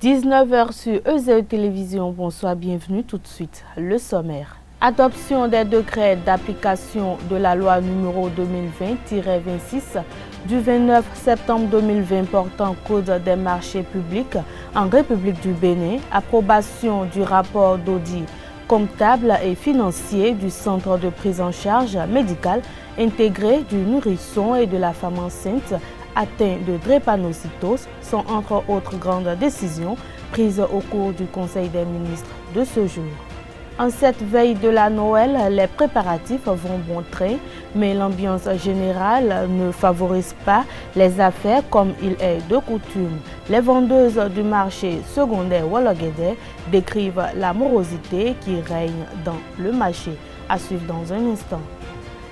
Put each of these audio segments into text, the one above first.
19h sur EZE Télévision. Bonsoir, bienvenue tout de suite. Le sommaire. Adoption des décrets d'application de la loi numéro 2020-26 du 29 septembre 2020 portant code des marchés publics en République du Bénin. Approbation du rapport d'audit comptable et financier du centre de prise en charge médicale intégré du nourrisson et de la femme enceinte atteint de drépanocytose sont entre autres grandes décisions prises au cours du Conseil des ministres de ce jour. En cette veille de la Noël, les préparatifs vont bon train, mais l'ambiance générale ne favorise pas les affaires comme il est de coutume. Les vendeuses du marché secondaire Wologuédé décrivent la morosité qui règne dans le marché. À suivre dans un instant.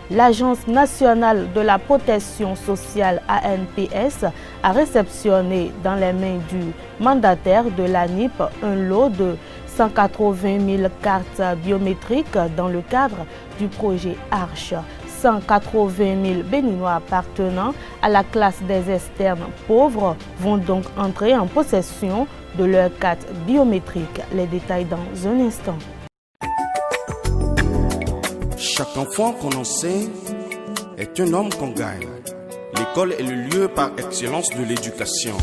L'Agence nationale de la protection sociale ANPS a réceptionné dans les mains du mandataire de l'ANIP un lot de 180 000 cartes biométriques dans le cadre du projet ARCHE. 180 000 Béninois appartenant à la classe des externes pauvres vont donc entrer en possession de leurs cartes biométriques. Les détails dans un instant. Chaque enfant qu'on enseigne est un homme qu'on gagne. L'école est le lieu par excellence de l'éducation.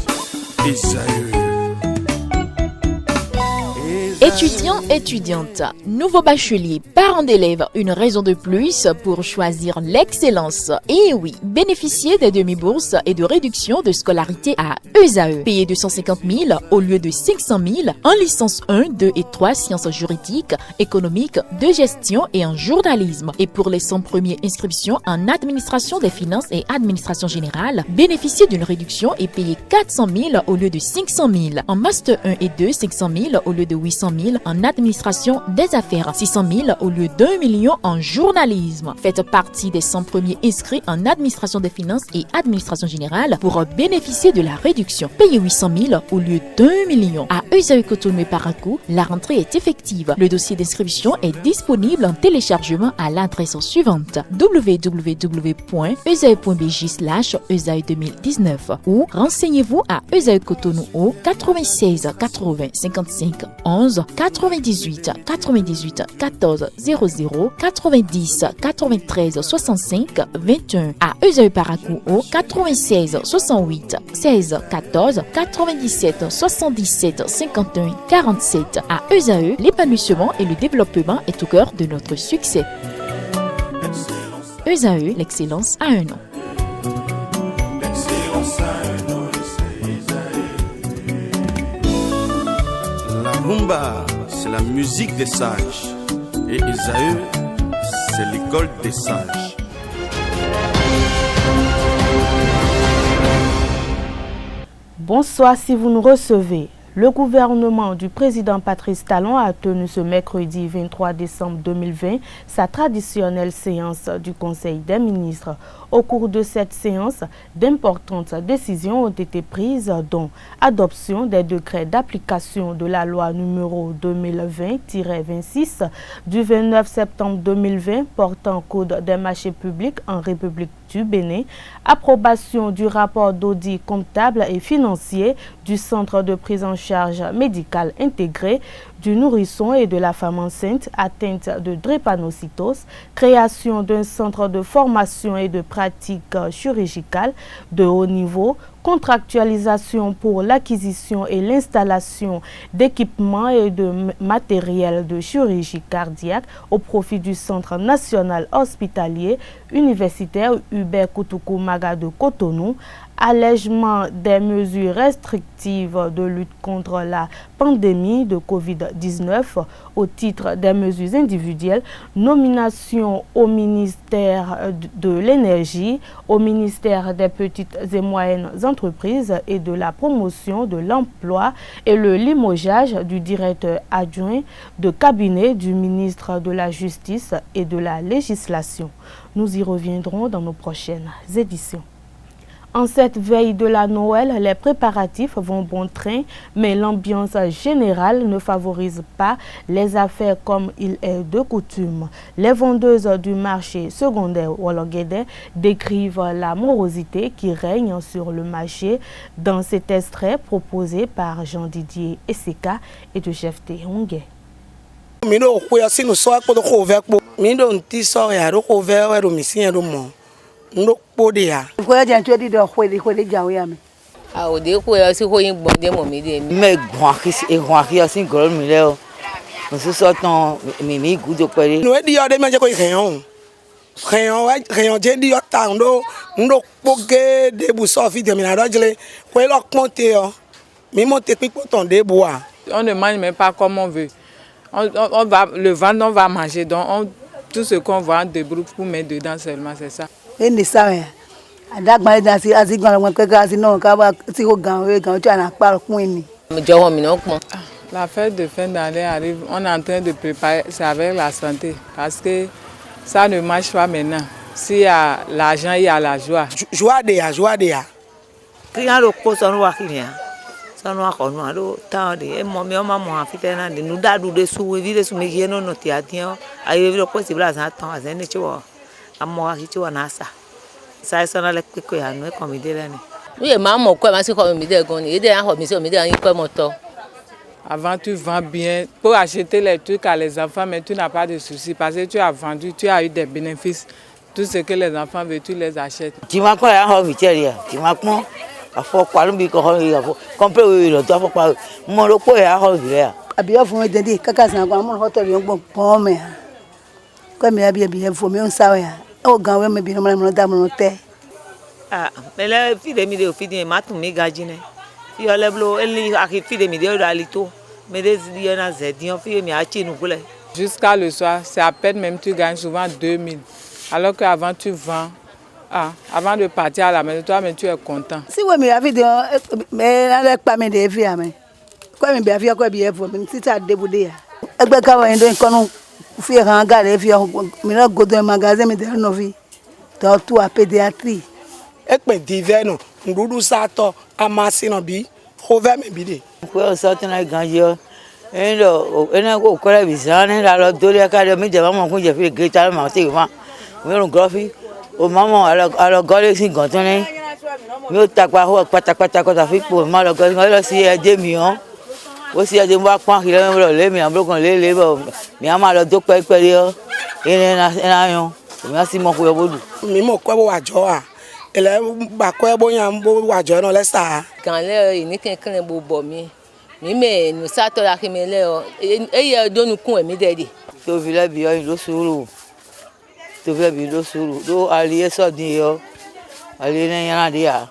Étudiants, étudiantes, nouveaux bacheliers, parents d'élèves, une raison de plus pour choisir l'excellence. Et oui, bénéficier des demi-bourses et de réductions de scolarité à ESAE. Payer 250 000 au lieu de 500 000 en licence 1, 2 et 3 sciences juridiques, économiques, de gestion et en journalisme. Et pour les 100 premières inscriptions en administration des finances et administration générale, bénéficier d'une réduction et payer 400 000 au lieu de 500 000. En master 1 et 2, 500 000 au lieu de 800 000 en administration des affaires, 600 000 au lieu d'1 million en journalisme. Faites partie des 100 premiers inscrits en administration des finances et administration générale pour bénéficier de la réduction. Payez 800 000 au lieu d'1 million. À ESAE Cotonou et Parakou, la rentrée est effective. Le dossier d'inscription est disponible en téléchargement à l'adresse suivante www.esae.bj/ESAE 2019 ou renseignez-vous à ESAE Cotonou au 96 80 55 11 98 98 14 00 90 93 65 21 à ESAE Parakou au 96 68 16 14 97 77 51 47 à ESAE, l'épanouissement et le développement est au cœur de notre succès. ESAE, l'excellence a un nom. La rumba, c'est la musique des sages. Et ESAE, c'est l'école des sages. Bonsoir si vous nous recevez. Le gouvernement du président Patrice Talon a tenu ce mercredi 23 décembre 2020 sa traditionnelle séance du Conseil des ministres. Au cours de cette séance, d'importantes décisions ont été prises, dont adoption des décrets d'application de la loi numéro 2020-26 du 29 septembre 2020 portant code des marchés publics en République du Bénin, approbation du rapport d'audit comptable et financier du centre de prise en charge médicale intégré du nourrisson et de la femme enceinte atteinte de drépanocytose, création d'un centre de formation et de pratique chirurgicale de haut niveau, contractualisation pour l'acquisition et l'installation d'équipements et de matériel de chirurgie cardiaque au profit du Centre national hospitalier universitaire Hubert Koutoukou Maga de Cotonou, allègement des mesures restrictives de lutte contre la pandémie de Covid-19 au titre des mesures individuelles, nomination au ministère de l'Énergie, au ministère des petites et moyennes entreprises et de la promotion de l'emploi et le limogeage du directeur adjoint de cabinet du ministre de la Justice et de la Législation. Nous y reviendrons dans nos prochaines éditions. En cette veille de la Noël, les préparatifs vont bon train, mais l'ambiance générale ne favorise pas les affaires comme il est de coutume. Les vendeuses du marché secondaire Wologuédé décrivent la morosité qui règne sur le marché dans cet extrait proposé par Jean-Didier Esseka et de Chef Hongé. On ne mange même pas comme on veut. On va le vendre, on va manger. Donc tout ce qu'on vend, on débrouille pour mettre dedans seulement, c'est ça. La fête de fin d'année arrive, on est en train de préparer, c'est avec la santé. Parce que ça ne marche pas maintenant. S'il y a l'argent, il y a la joie. Joie de ya. Avant, tu vends bien pour acheter les trucs à les enfants, mais tu n'as pas de soucis parce que tu as vendu, tu as eu des bénéfices. Tout ce que les enfants veulent, tu les achètes. Jusqu'à le soir, c'est à peine même tu gagnes souvent 2000. Alors qu'avant tu vends, avant de partir à la maison, toi mais tu es content. Si vous me avez dit, mais elle pas me dévier, mais quoi me bien faire quoi bien pour me si ça débouler. Et ben quand on donne qu'on fait regarder faire mais là go dans magasin mais dans nos vies. Dans tout à pédiatrie. Et ben divers non, ndoudou ça to amasi no bi, rover me bi de. Ko ça tena ganjo. Eno ko kola bizane la lo dole academy de maman ko je fait gretal marté ma. Mais on graphi o maman alors gole si gantone. Mi ta kwa ho patapata ko ta fi po ma lo gole si e 2 millions. O si e de mo pa kile mo le mi amblo kon le bo. Mi ama lo do pe yo. Ene na yo. Mi asi mo ko yo bodu. Mi mo ko bo wajo a. Ele ba ko bo yan bo wajo no le sa. Kan le ni ken bo bo mi. Mi me no sa to la ki me le o. Eye do nu kun e mi dedi. To vile bi yo lo suru. To vile bi lo suru. Do aliye so din yo. Aliye na yan dia.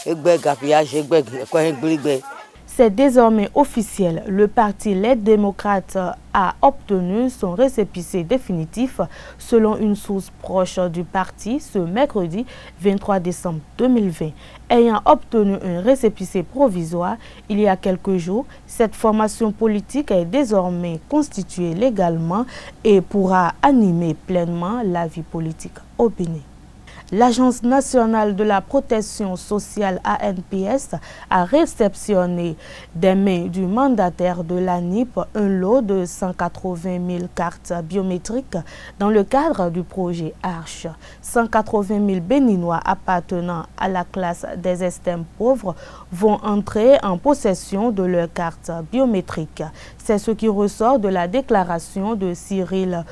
Egbe gapiage egbe ko en gbigbe. C'est désormais officiel. Le parti Les Démocrates a obtenu son récépissé définitif selon une source proche du parti ce mercredi 23 décembre 2020. Ayant obtenu un récépissé provisoire il y a quelques jours, cette formation politique est désormais constituée légalement et pourra animer pleinement la vie politique au Bénin. L'Agence nationale de la protection sociale ANPS a réceptionné des mains du mandataire de l'ANIP un lot de 180 000 cartes biométriques dans le cadre du projet ARCHE. 180 000 Béninois appartenant à la classe des extrêmes pauvres vont entrer en possession de leurs cartes biométriques. C'est ce qui ressort de la déclaration de Cyril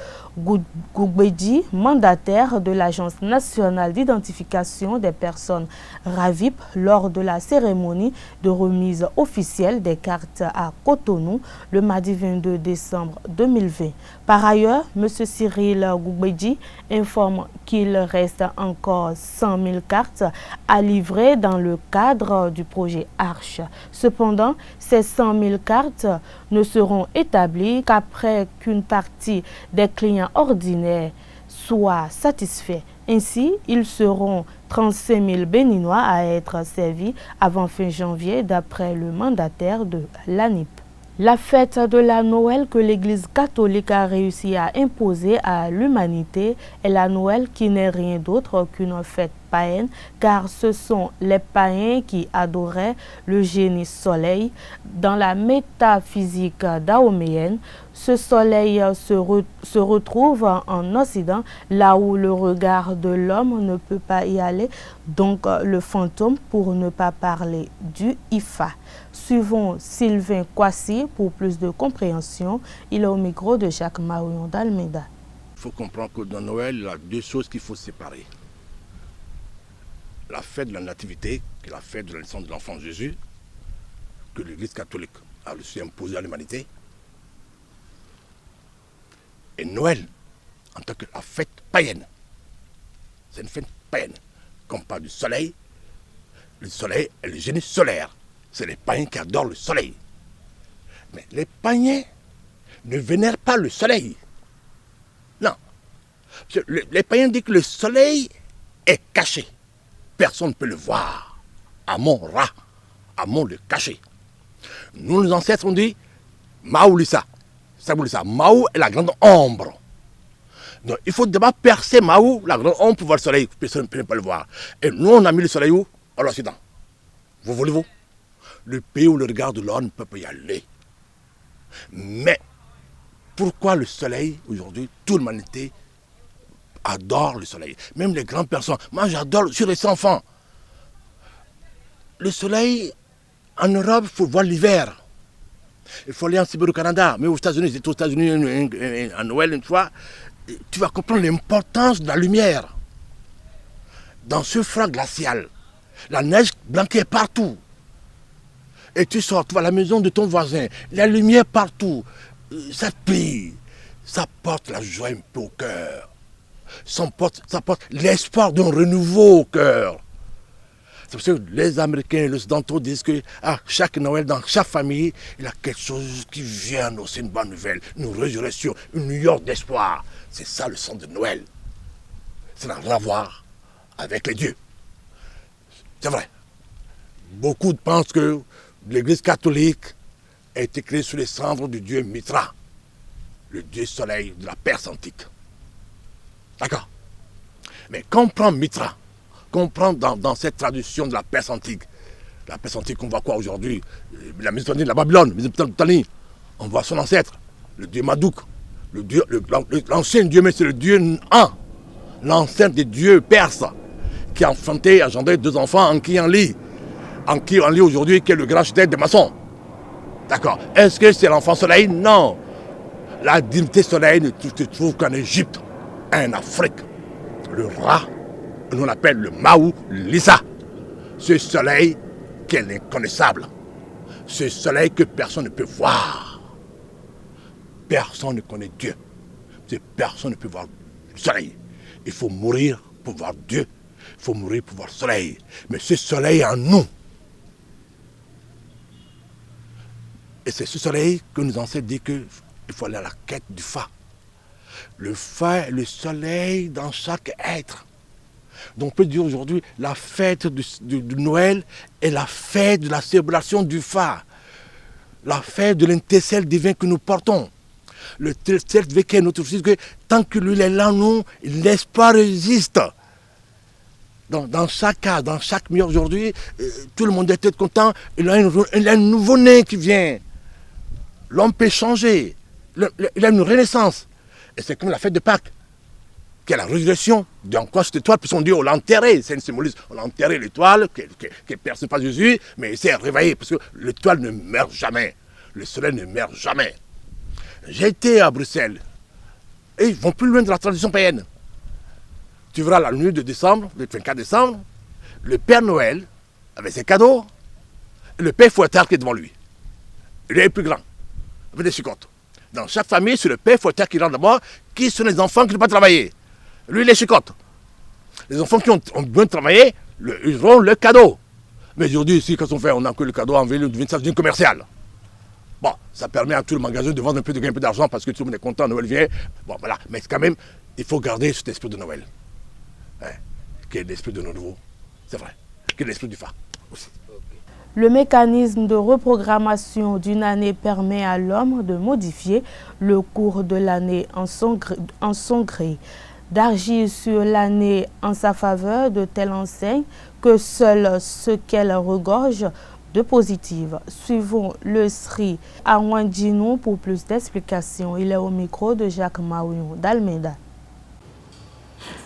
Goubedji, mandataire de l'Agence nationale d'identification des personnes RAVIP lors de la cérémonie de remise officielle des cartes à Cotonou le mardi 22 décembre 2020. Par ailleurs, M. Cyril Goubedji informe qu'il reste encore 100 000 cartes à livrer dans le cadre du projet ARCHE. Cependant, ces 100 000 cartes ne seront établies qu'après qu'une partie des clients ordinaires soit satisfaits. Ainsi, ils seront 35 000 Béninois à être servis avant fin janvier d'après le mandataire de l'ANIP. La fête de la Noël que l'Église catholique a réussi à imposer à l'humanité est la Noël qui n'est rien d'autre qu'une fête païenne, car ce sont les païens qui adoraient le génie soleil. Dans la métaphysique dahoméenne, ce soleil se retrouve en Occident, là où le regard de l'homme ne peut pas y aller, donc le fantôme pour ne pas parler du Ifa. Suivons Sylvain Kwasi pour plus de compréhension. Il est au micro de Jacques Marion d'Almeida. Il faut comprendre que dans Noël, il y a deux choses qu'il faut séparer. La fête de la nativité, qui est la fête de la naissance de l'enfant Jésus, que l'Église catholique a reçu imposée à l'humanité. Et Noël, en tant que la fête païenne. C'est une fête païenne. Quand on parle du soleil, le soleil est le génie solaire. C'est les païens qui adorent le soleil. Mais les païens ne vénèrent pas le soleil. Non. Les païens disent que le soleil est caché. Personne ne peut le voir. Amon-Ra. Amon le caché. Nous, nos ancêtres, on dit Maoulissa. Maou est la grande ombre. Donc il faut d'abord percer Maou, la grande ombre, pour voir le soleil. Personne ne peut pas le voir. Et nous, on a mis le soleil où? À l'Occident. Vous voulez-vous? Le pays où le regard de l'homme ne peut pas y aller. Mais pourquoi le soleil, aujourd'hui, toute l'humanité adore le soleil? Même les grandes personnes. Moi, j'adore, sur les enfants. Le soleil, en Europe, il faut voir l'hiver. Il faut aller en Sibérie au Canada. Mais aux États-Unis, j'étais aux États-Unis à Noël une fois, tu vas comprendre l'importance de la lumière. Dans ce froid glacial, la neige blanquait partout. Et tu sors, tu vas à la maison de ton voisin, la lumière partout, ça brille, ça porte la joie un peu au cœur. Ça porte l'espoir d'un renouveau au cœur. C'est parce que les Américains et les Occidentaux disent que chaque Noël, dans chaque famille, il y a quelque chose qui vient annoncer une bonne nouvelle, une résurrection, une lueur d'espoir. C'est ça le sens de Noël. Ça n'a rien à voir avec les dieux. C'est vrai. Beaucoup pensent que l'Église catholique a été créée sous les cendres du dieu Mitra, le dieu soleil de la Perse antique. D'accord? Mais quand on prend Mitra, qu'on prend dans cette traduction de la Perse antique, on voit quoi aujourd'hui? La Mésopotamie de la Babylone, on voit son ancêtre, le dieu Madouk, l'ancien dieu, mais c'est le dieu An, l'ancêtre des dieux perses, qui a engendré deux enfants, Enki et Enli. Enki et Enli aujourd'hui, qui est le grand architecte des maçons. D'accord. Est-ce que c'est l'enfant soleil? Non. La divinité soleil ne se trouve qu'en Égypte, en Afrique. Le Ra, nous l'appelle le Maou Lissa. Ce soleil qui est l'inconnaissable. Ce soleil que personne ne peut voir. Personne ne connaît Dieu. Personne ne peut voir le soleil. Il faut mourir pour voir Dieu. Il faut mourir pour voir le soleil. Mais ce soleil est en nous. Et c'est ce soleil que nos ancêtres disent qu'il faut aller à la quête du Fa. Le Fa est le soleil dans chaque être. Donc on peut dire aujourd'hui, la fête de Noël est la fête de la célébration du Fa. La fête de l'intercelle divin que nous portons. Le intercelle divin qui est notre fils, que tant que lui est là, nous, l'espoir existe. Dans chaque cas, dans chaque milieu aujourd'hui, tout le monde est content. Il a un nouveau-né qui vient. L'homme peut changer. Il a une renaissance. Et c'est comme la fête de Pâques, qui est la résurrection. Donc quoi, cette étoile, puis on dit on l'a enterrée. C'est un symbolisme. On a enterré l'étoile, qui est percée par Jésus, mais il s'est réveillé, parce que l'étoile ne meurt jamais. Le soleil ne meurt jamais. J'ai été à Bruxelles. Et ils vont plus loin de la tradition païenne. Tu verras la nuit de décembre, le 24 décembre, le Père Noël, avec ses cadeaux, et le Père Fouettard qui est devant lui. Il est plus grand, avec des chicottes. Dans chaque famille, c'est le Père Fouettard qui rentre d'abord, qui sont les enfants qui n'ont pas travaillé. Lui, il est chicotte. Les enfants qui ont bien travaillé, ils auront le cadeau. Mais aujourd'hui, ici, quand on fait, on a que le cadeau en ville, ça devient commercial. Bon, ça permet à tout le magasin de vendre un peu, de gagner un peu d'argent parce que tout le monde est content, Noël vient. Bon, voilà. Mais quand même, il faut garder cet esprit de Noël. Hein, qui est l'esprit de renouveau. C'est vrai. Qui est l'esprit du Fa aussi. Le mécanisme de reprogrammation d'une année permet à l'homme de modifier le cours de l'année en son gré. d'agir sur l'année en sa faveur de telle enseigne que seul ce qu'elle regorge de positive. Suivons le Sri Arwandjinou pour plus d'explications. Il est au micro de Jacques Maouillon d'Almeida.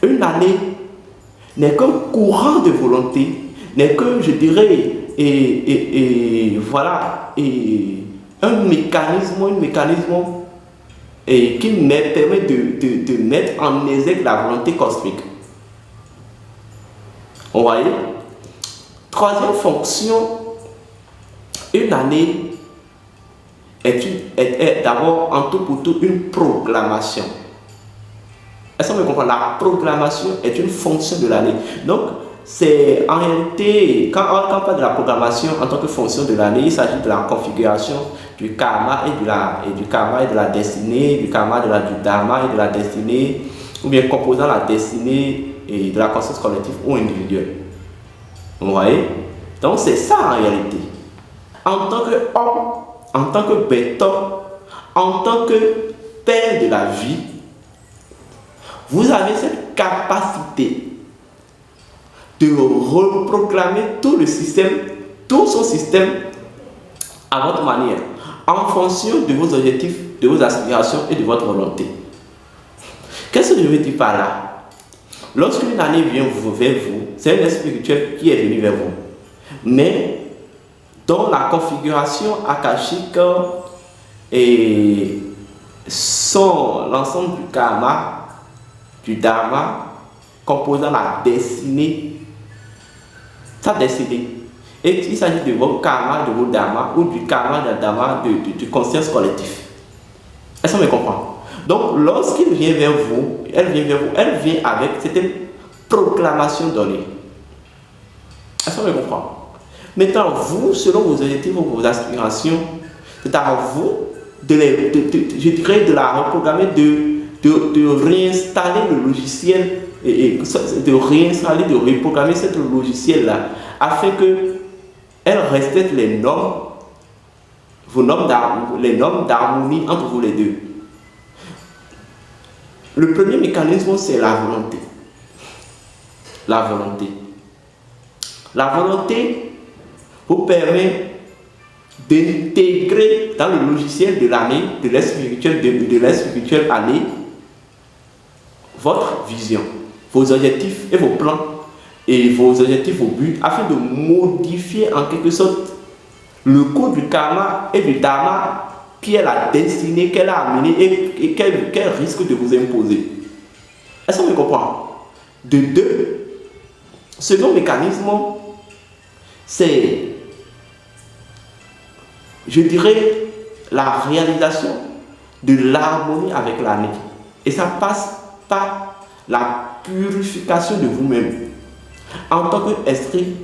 Une année n'est qu'un courant de volonté, n'est que, je dirais, un mécanisme qui permet de mettre en exergue la volonté cosmique. Vous voyez? Troisième fonction, une année est d'abord en tout pour tout une proclamation. Est-ce que vous comprenez? La proclamation est une fonction de l'année. Donc, c'est en réalité, quand on parle de la programmation en tant que fonction de l'année, il s'agit de la configuration du karma et de la destinée, du karma du dharma et de la destinée, ou bien composant la destinée et de la conscience collective ou individuelle. Vous voyez? Donc c'est ça en réalité. En tant qu'homme, en tant que béton, en tant que père de la vie, vous avez cette capacité de reprogrammer tout le système, tout son système à votre manière, en fonction de vos objectifs, de vos aspirations et de votre volonté. Qu'est-ce que je veux dire par là? Lorsqu'une année vient vers vous, c'est un esprit spirituel qui est venu vers vous, mais dont la configuration akashique et l'ensemble du karma, du dharma, composant la destinée, sa destinée. Et il s'agit de vos karma, de vos dharma, ou du karma, de dharma, du conscience collectif. Est-ce qu'on me comprend? Donc, lorsqu'il vient vers vous, elle vient avec cette proclamation donnée. Est-ce qu'on me comprend? Maintenant, vous, selon vos objectifs ou vos aspirations, c'est à vous de la reprogrammer, de réinstaller le logiciel, de reprogrammer ce logiciel-là, afin que elle respecte les normes d'harmonie entre vous les deux. Le premier mécanisme, c'est la volonté. La volonté. La volonté vous permet d'intégrer dans le logiciel de l'année, de l'esprit spirituel année, votre vision, vos objectifs et vos plans, et vos objectifs, vos buts, afin de modifier en quelque sorte le cours du karma et du dharma qui est la destinée qu'elle a amenée et qu'elle risque de vous imposer. Est-ce qu'on me comprend? De deux, second mécanisme, c'est, je dirais, la réalisation de l'harmonie avec l'année. Et ça passe par la purification de vous-même. En tant qu'esprit,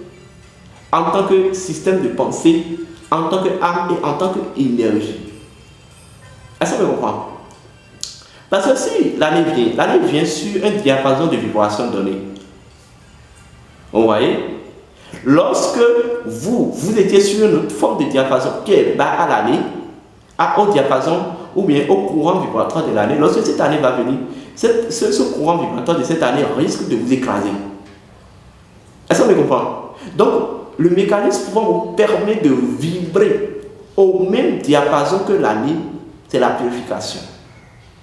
en tant que système de pensée, en tant qu'âme et en tant qu'énergie. Est-ce que vous comprenez? Parce que si l'année vient sur un diapason de vibration donné. Vous voyez? Lorsque vous étiez sur une autre forme de diapason qui est bas à l'année, au diapason ou bien au courant vibratoire de l'année, lorsque cette année va venir, ce courant vibratoire de cette année risque de vous écraser. Est-ce qu'on me comprend? Donc, le mécanisme vous permet de vibrer au même diapason que l'année, c'est la purification.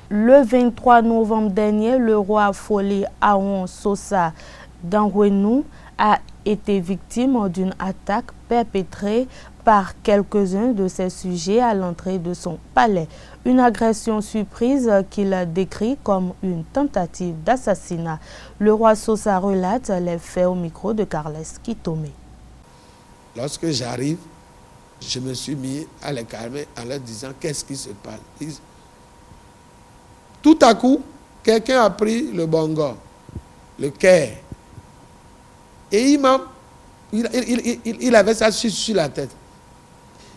Le 23 novembre dernier, le roi Folé Aon Sosa d'Angwenou a été victime d'une attaque perpétrée par quelques-uns de ses sujets à l'entrée de son palais. Une agression surprise qu'il décrit comme une tentative d'assassinat. Le roi Sosa relate les faits au micro de Carles Kitome. Lorsque j'arrive, je me suis mis à les calmer en leur disant qu'est-ce qui se passe. Tout à coup, quelqu'un a pris le bongo, le caire, et il avait ça sur la tête.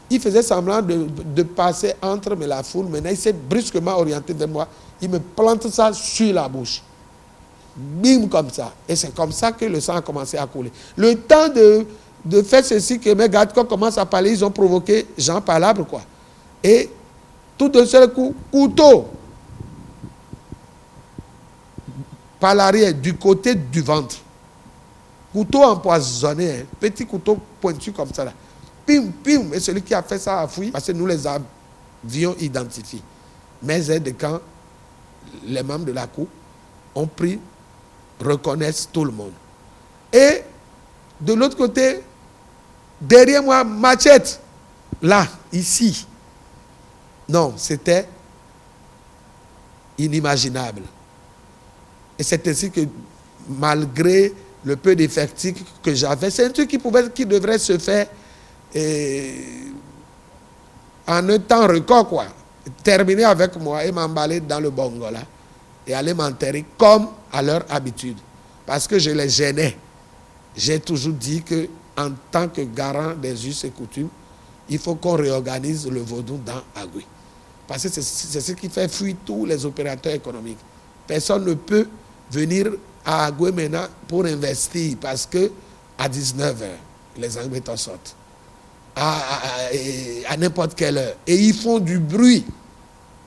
Il faisait semblant de passer entre la foule. Maintenant, il s'est brusquement orienté vers moi. Il me plante ça sur la bouche. Bim, comme ça. Et c'est comme ça que le sang a commencé à couler. Le temps de faire ceci, que mes gardes commencent à parler, ils ont provoqué Jean Palabre, quoi. Et tout d'un seul coup, couteau. par l'arrière, du côté du ventre. Couteau empoisonné, hein, petit couteau pointu comme ça là. Pim, pim. Et celui qui a fait ça a fui parce que nous les avions identifiés. Mes aides de camp, les membres de la cour, ont pris, reconnaissent tout le monde. Et de l'autre côté, derrière moi, machette, là, ici. Non, c'était inimaginable. Et c'est ainsi que, malgré le peu d'effectifs que j'avais, c'est un truc qui devrait se faire en un temps record, quoi. Terminer avec moi et m'emballer dans le bongo là et aller m'enterrer comme à leur habitude. Parce que je les gênais. J'ai toujours dit que en tant que garant des us et coutumes, il faut qu'on réorganise le vaudou dans Agoué. Parce que c'est ce qui fait fuir tous les opérateurs économiques. Personne ne peut venir à Agoué maintenant pour investir parce que à 19h, les Angleterres sortent. À n'importe quelle heure. Et ils font du bruit.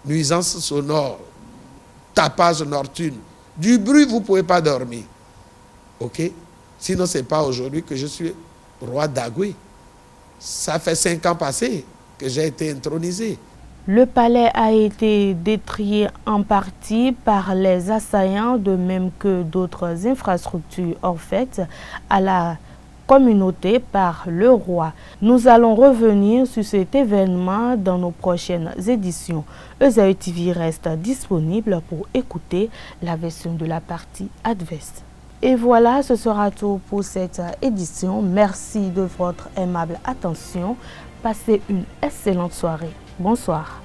Nuisance sonore, tapage nocturne. Du bruit, vous ne pouvez pas dormir. OK? Sinon, ce n'est pas aujourd'hui que je suis roi d'Agoué. Ça fait 5 ans passés que j'ai été intronisé. Le palais a été détruit en partie par les assaillants, de même que d'autres infrastructures offertes à la communauté par le roi. Nous allons revenir sur cet événement dans nos prochaines éditions. Esaü TV reste disponible pour écouter la version de la partie adverse. Et voilà, ce sera tout pour cette édition. Merci de votre aimable attention. Passez une excellente soirée. Bonsoir.